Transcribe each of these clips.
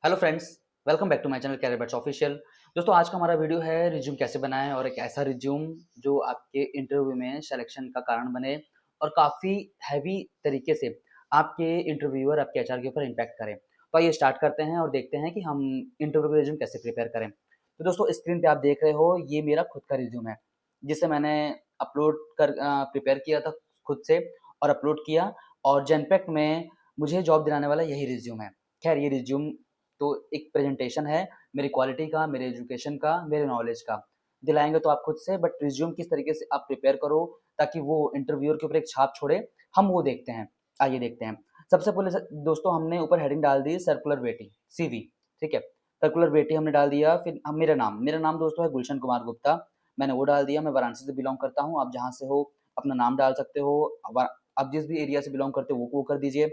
Hello friends, welcome back to my channel career bats official. दोस्तों, आज का हमारा वीडियो है रिज्यूम कैसे बनाएं और एक ऐसा रिज्यूम जो आपके इंटरव्यू में सिलेक्शन का कारण बने और काफ़ी हैवी तरीके से आपके इंटरव्यूअर आपके एचआर के ऊपर इम्पैक्ट करें। तो आइए स्टार्ट करते हैं और देखते हैं कि हम इंटरव्यू का रिज्यूम कैसे प्रिपेयर करें। तो दोस्तों, स्क्रीन पे आप देख रहे हो, ये मेरा खुद का रिज्यूम है जिसे मैंने अपलोड कर प्रिपेयर किया था खुद से और अपलोड किया। और जेनपेक्ट में मुझे जॉब दिलाने वाला यही रिज्यूम है। खैर, ये रिज्यूम तो एक प्रेजेंटेशन है मेरी क्वालिटी का, मेरे एजुकेशन का, मेरे नॉलेज का। दिलाएँगे तो आप खुद से, बट रिज्यूम किस तरीके से आप प्रिपेयर करो ताकि वो इंटरव्यूअर के ऊपर एक छाप छोड़े, हम वो देखते हैं। आइए देखते हैं। सबसे पहले दोस्तों, हमने ऊपर हेडिंग डाल दी सर्कुलर वेटिंग, सीवी, ठीक है? सर्कुलर वेटिंग हमने डाल दिया, फिर मेरा नाम दोस्तों है गुलशन कुमार गुप्ता। मैंने वो डाल दिया, मैं वाराणसी से बिलॉन्ग करता हूँ। आप जहाँ से हो अपना नाम डाल सकते हो। आप जिस भी एरिया से बिलॉन्ग करते हो वो कर दीजिए।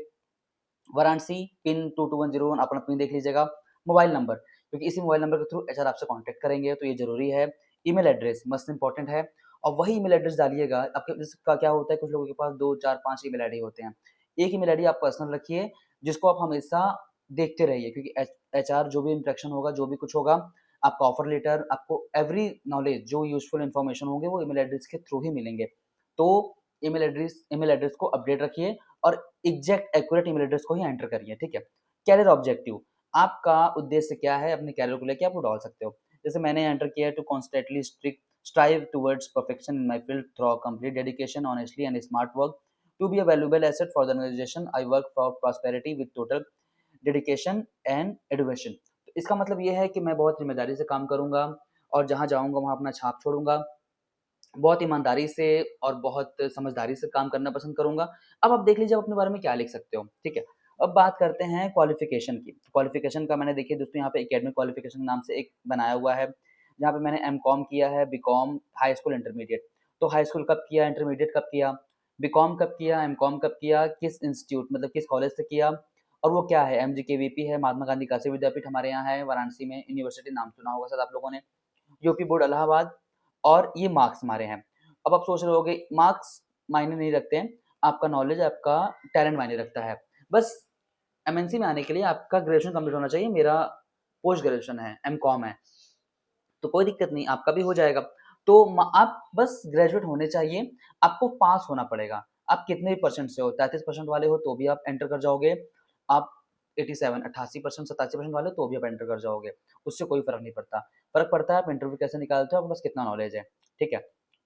वाराणसी पिन 22101 अपना पिन देख लीजिएगा। मोबाइल नंबर, क्योंकि इसी मोबाइल नंबर के थ्रू एचआर आपसे कांटेक्ट करेंगे तो ये जरूरी है। ईमेल एड्रेस मस्ट इंपॉर्टेंट है और वही ईमेल एड्रेस डालिएगा। आपके जिसका क्या होता है, कुछ लोगों के पास 2 4 5 ईमेल आईडी होते हैं। एक ईमेल आईडी आप पर्सनल रखिए जिसको आप हमेशा देखते रहिए, क्योंकि एचआर जो भी इंटरेक्शन होगा, जो भी कुछ होगा, आपका ऑफर लेटर, आपको एवरी नॉलेज जो यूजफुल इन्फॉर्मेशन होंगे वो ईमेल एड्रेस के थ्रू ही मिलेंगे। तो ईमेल एड्रेस को अपडेट रखिए और एग्जैक्ट एक्यूरेट ईमेल एड्रेस को ही एंटर करिए, ठीक है? कैरियर ऑब्जेक्टिव, आपका उद्देश्य क्या है अपने कैरियर को लेके, आप वो डाल सकते हो। जैसे मैंने एंटर किया है, to constantly strict strive towards perfection in my field through complete dedication honestly and smart work to be a valuable asset for the organization I work for prosperity with total dedication and education. तो इसका मतलब ये है कि मैं बहुत जिम्मेदारी से काम करूंगा और जहां जाऊंगा वहां अपना छाप छोड़ूंगा। बहुत ईमानदारी से और बहुत समझदारी से काम करना पसंद करूँगा। अब आप देख लीजिए आप अपने बारे में क्या लिख सकते हो, ठीक है? अब बात करते हैं क्वालिफ़िकेशन की। क्वालिफ़िकेशन का मैंने देखिए दोस्तों यहाँ पे एकेडमिक क्वालिफ़िकेशन के नाम से एक बनाया हुआ है, जहाँ पे मैंने एमकॉम किया है, बीकॉम, हाई स्कूल, इंटरमीडिएट। तो हाई स्कूल कब किया, इंटरमीडिएट कब किया, बीकॉम कब किया, एमकॉम कब किया, किस इंस्टीट्यूट मतलब किस कॉलेज से किया और वो क्या है, एमजीकेवीपी है, महात्मा गांधी काशी विद्यापीठ हमारे यहाँ है वाराणसी में, यूनिवर्सिटी नाम सुना होगा शायद आप लोगों ने, यूपी बोर्ड इलाहाबाद। और ये मार्क्स हमारे हैं। अब आप सोच रहे होगे मार्क्स मायने नहीं रखते हैं, आपका नॉलेज, आपका टैलेंट मायने रखता है। बस एमएनसी में आने के लिए आपका ग्रेजुएशन कंप्लीट होना चाहिए। मेरा पोस्ट ग्रेजुएशन है, एमकॉम है, तो कोई दिक्कत नहीं, आपका भी हो जाएगा। तो आप बस ग्रेजुएट होने चाहिए, आपको पास होना पड़ेगा। आप कितने भी परसेंट से हो, 33% वाले हो तो भी आप एंटर कर जाओगे। आप 87 88% 87% वाले तो भी आप एंटर कर जाओगे। उससे कोई फर्क नहीं पड़ता। फर्क पड़ता है आप इंटरव्यू कैसे निकालते हो, आपके पास कितना नॉलेज है, ठीक है?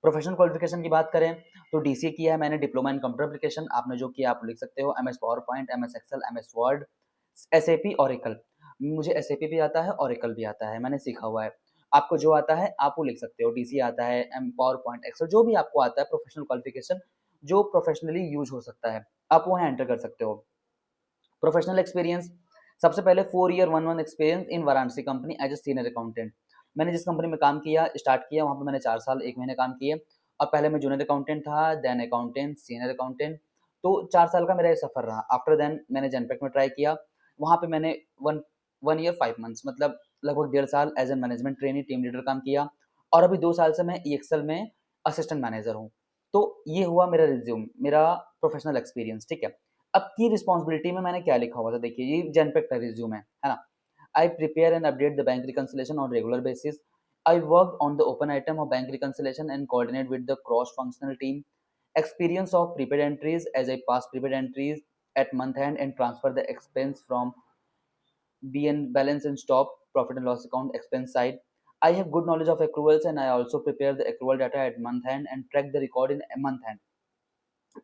प्रोफेशनल क्वालिफिकेशन की बात करें तो डीसीए किया है मैंने, डिप्लोमा इन कंप्यूटर एप्लीकेशन। आपने जो किया आप लिख सकते हो, MS PowerPoint, MS Excel, MS Word, SAP, Oracle. मुझे एसएपी भी आता है, ओरेकल भी आता है, मैंने सीखा हुआ है। आपको जो आता है आप वो लिख सकते हो। डीसी आता है, एम पावर पॉइंट, एक्सेल, जो भी आपको आता है प्रोफेशनल क्वालिफिकेशन जो प्रोफेशनली यूज हो सकता है, आप वो यहाँ एंटर कर सकते हो। प्रोफेशनल एक्सपीरियंस, सबसे पहले 4 year 1 month experience in Varanasi company as a senior accountant. मैंने जिस कंपनी में काम किया स्टार्ट किया वहाँ पे मैंने 4 साल 1 महीने काम किए और पहले मैं जूनियर अकाउंटेंट था, देन अकाउंटेंट, सीनियर अकाउंटेंट। तो 4 साल का मेरा ये सफर रहा। आफ्टर देन मैंने जनपेक में ट्राई किया, वहाँ पे मैंने वन 1 ईयर 5 मंथ्स मतलब लगभग 1.5 साल as a management trainee team leader काम किया और अभी 2 साल से मैं ईएक्सएल में असिस्टेंट मैनेजर हूँ। तो ये हुआ मेरा रिज्यूम, मेरा प्रोफेशनल एक्सपीरियंस, ठीक है? अब की रिस्पॉन्सिबिलिटी में मैंने क्या लिखा हुआ था देखिए, ये जनपेक का रिज्यूम है ना? I prepare and update the bank reconciliation on regular basis. I work on the open item of bank reconciliation and coordinate with the cross functional team. Experience of prepaid entries as I pass prepaid entries at month end and transfer the expense from BN balance and stop profit and loss account expense side. I have good knowledge of accruals and I also prepare the accrual data at month end and track the record in a month end.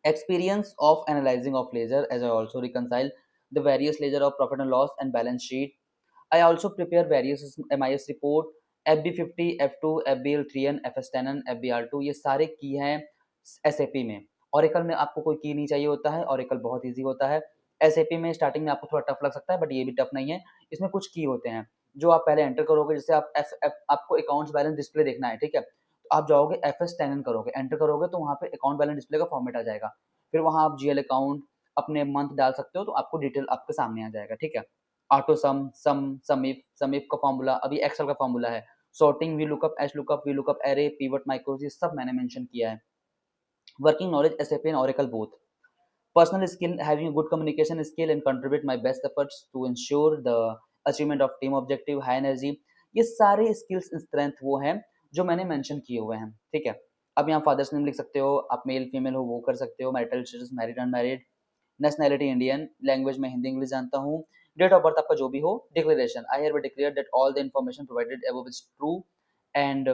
Experience of analyzing of ledger as I also reconcile the various ledger of profit and loss and balance sheet. I also prepare various MIS report, FB50, F2, FBL3N, FS10N, FBR2, ये सारे की हैं SAP में। Oracle में आपको कोई की नहीं चाहिए होता है, Oracle बहुत ईजी होता है। SAP में स्टार्टिंग में आपको थोड़ा टफ लग सकता है बट ये भी टफ नहीं है। इसमें कुछ की होते हैं जो आप पहले एंटर करोगे। जैसे आपको अकाउंट्स बैलेंस डिस्प्ले देखना है, ठीक है? तो आप जाओगे FS10N करोगे, एंटर करोगे तो वहाँ पे अकाउंट बैलेंस डिस्प्ले का फॉर्मेट आ जाएगा। फिर वहाँ आप जीएल अकाउंट अपने मंथ डाल सकते हो तो आपको डिटेल आपके सामने आ जाएगा, ठीक है? ऑटो सम इफ का फॉर्मूला अभी एक्सेल का फॉर्मूला है। Sorting, V lookup, H lookup, V lookup, array, pivot, माइक्रोज, ये सब मैंने मेंशन किया है। Working knowledge SAP and Oracle both. Personal skill, having a good communication skill and contribute my best efforts to ensure the achievement of team objective, high energy, ये सारे skills strength वो हैं जो मैंने मेंशन किए हुए हैं, ठीक है। अब यहाँ फादर्स नेम लिख सकते हो, आप मेल फीमेल हो वो कर सकते हो, marital status married unmarried, nationality Indian, language में हिंदी इंग्लिश जानता हूँ, डेट ऑफ बर्थ आपका जो भी हो, declaration I hereby declare that all the information provided above is true and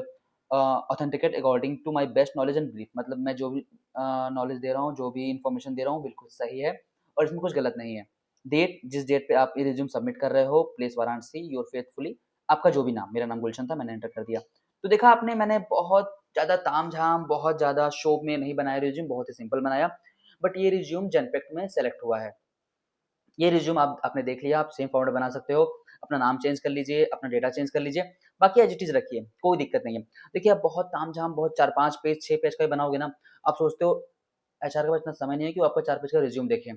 authenticate according to my best knowledge and belief, मतलब मैं जो भी नॉलेज दे रहा हूँ, जो भी इन्फॉर्मेशन दे रहा हूँ बिल्कुल सही है और इसमें कुछ गलत नहीं है। डेट, जिस डेट पे आप ये रिज्यूम सबमिट कर रहे हो, प्लेस वाराणसी, योर फेथफुली, आपका जो भी नाम, मेरा नाम गुलशन था, मैंने एंटर कर दिया। तो देखा आपने, मैंने बहुत ज़्यादा तामझाम, बहुत ज़्यादा शो में नहीं बनाया रिज्यूम, बहुत ही सिंपल बनाया, बट ये रिज्यूम जेनपेक्ट में सेलेक्ट हुआ है। ये रिज्यूम आपने देख लिया, आप सेम फॉर्मेट बना सकते हो, अपना नाम चेंज कर लीजिए, अपना डेटा चेंज कर लीजिए, बाकी एज इट इज़ रखिए, कोई दिक्कत नहीं है। देखिए आप बहुत तामझाम, बहुत 4-5 पेज, 6 पेज का ही बनाओगे ना, आप सोचते हो एचआर के पास इतना समय नहीं है कि वो आपका 4 पेज का रिज्यूम देखें।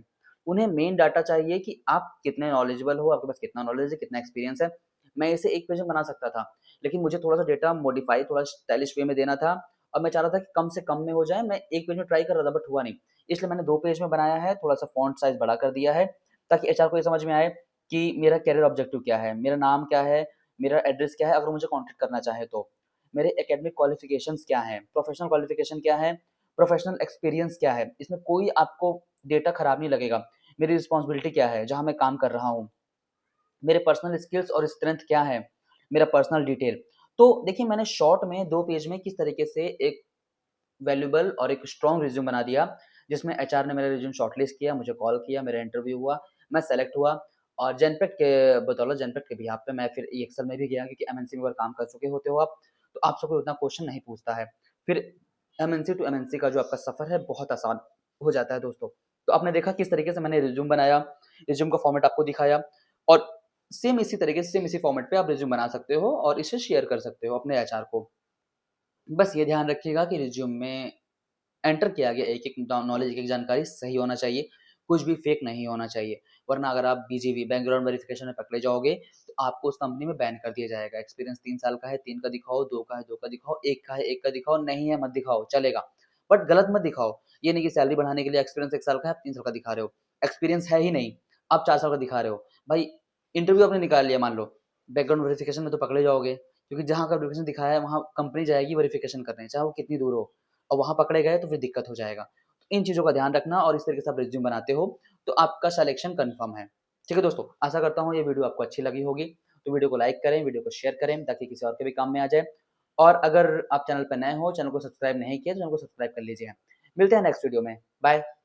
उन्हें मेन डाटा चाहिए कि आप कितने नॉलेजेबल हो, आपके पास कितना नॉलेज है, कितना एक्सपीरियंस है। मैं इसे 1 पेज में बना सकता था, लेकिन मुझे थोड़ा-सा डेटा मॉडिफाई, थोड़ा स्टाइलिश वे में देना था और मैं चाह रहा था कि कम से कम में हो जाए। मैं 1 पेज में ट्राई कर रहा था बट हुआ नहीं, इसलिए मैंने 2 पेज में बनाया है, थोड़ा-सा फ़ॉन्ट साइज़ बड़ा कर दिया है, ताकि एचआर को ये समझ में आए कि मेरा करियर ऑब्जेक्टिव क्या है, मेरा नाम क्या है, मेरा एड्रेस क्या है, अगर वो मुझे कॉन्टैक्ट करना चाहे तो। मेरे एकेडमिक क्वालिफ़िकेशंस क्या हैं, प्रोफ़ेशनल क्वालिफ़िकेशन क्या है, प्रोफ़ेशनल एक्सपीरियंस क्या है, इसमें कोई आपको डेटा खराब नहीं लगेगा। मेरी रिस्पॉन्सिबिलिटी क्या है, जहाँ मैं काम कर रहा हूँ, मेरे पर्सनल स्किल्स और स्ट्रेंथ क्या है, मेरा पर्सनल डिटेल। तो देखिए मैंने शॉर्ट में 2 पेज में किस तरीके से एक वैल्यूएबल और एक स्ट्रॉन्ग रिज्यूम बना दिया, जिसमें एचआर ने मेरा रिज्यूम शॉर्टलिस्ट किया, मुझे कॉल किया, मेरा इंटरव्यू हुआ, मैं सेलेक्ट हुआ और जेनपेक्ट के बदौलत, जेनपेक्ट के बिहाफ़ पे मैं फिर ईएक्सएल में भी गया, क्योंकि एमएनसी में अगर काम कर चुके होते हो आप, तो आपसे कोई उतना क्वेश्चन नहीं पूछता है। फिर एमएनसी टू एमएनसी का जो आपका सफ़र है बहुत आसान हो जाता है दोस्तों। तो आपने देखा किस तरीके से मैंने रिज्यूम बनाया, रिज्यूम का फॉर्मेट आपको दिखाया और सेम इसी तरीके से, सेम इसी फॉर्मेट पे आप रिज्यूम बना सकते हो और इसे शेयर कर सकते हो अपने एचआर को। बस ये ध्यान रखिएगा कि रिज्यूम में एंटर किया गया एक-एक नॉलेज, एक-एक जानकारी सही होना चाहिए, कुछ भी फेक नहीं होना चाहिए। वरना अगर आप बीजीवी, बैकग्राउंड वेरिफिकेशन में पकड़े जाओगे, तो आपको उस कंपनी में बैन कर दिया जाएगा। एक्सपीरियंस 3 साल का है, 3 का दिखाओ, 2 का है, 2 का दिखाओ, 1 का है, 1 का दिखाओ, नहीं है मत दिखाओ, चलेगा। बट गलत मत दिखाओ। ये नहीं कि सैलरी बढ़ाने के लिए एक्सपीरियंस 1 साल का है, आप 3 साल का दिखा रहे हो। एक्सपीरियंस है ही नहीं, आप 4 साल का दिखा रहे हो। भाई इंटरव्यू आपने निकाल लिया मान लो, बैकग्राउंड वेरिफिकेशन में तो पकड़े जाओगे, क्योंकि जहाँ का वेरिफिकेशन दिखाया है, वहाँ कंपनी जाएगी वेरिफिकेशन करने, चाहे वो कितनी दूर हो और वहाँ पकड़े गए तो फिर दिक्कत हो जाएगा। इन चीज़ों का ध्यान रखना और इस तरीके से आप रिज़्यूम बनाते हो, तो आपका सिलेक्शन कन्फर्म है। ठीक है दोस्तों, आशा करता हूँ ये वीडियो आपको अच्छी लगी होगी, तो वीडियो को लाइक करें, वीडियो को शेयर करें ताकि किसी और के भी काम में आ जाए। और अगर आप चैनल पे नए हो, चैनल को सब्सक्राइब नहीं किया तो चैनल को सब्सक्राइब कर लीजिए। मिलते हैं नेक्स्ट वीडियो में, बाय।